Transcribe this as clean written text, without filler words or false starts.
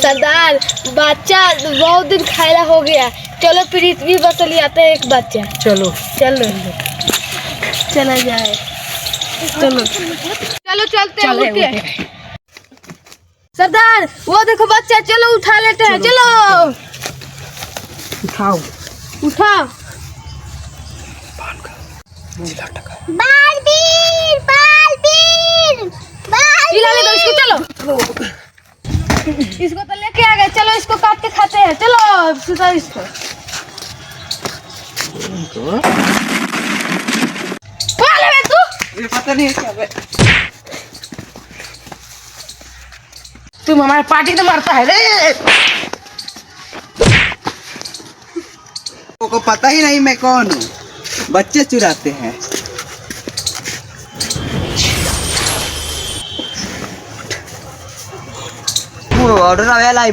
सरदार बच्चा बहुत दिन खायला हो गया। चलो पृथ्वी बस ले आते हैं एक बच्चा। चलो चलो चला जाए। चलो चलो चलते हैं उठ के। सरदार वो देखो बच्चा, चलो उठा लेते हैं। चलो उठाओ। उठाओ। बालवीर बालवीर बालवीर इसको। चलो इसको तो लेके आ गए। चलो इसको काट के खाते हैं। चलो सुधा इसको। ये पता नहीं क्या है। तुम हमारे पार्टी को मारता है रे। को पता ही नहीं मैं कौन हूँ। बच्चे चुराते हैं। वो ऑर्डर आया लाइव।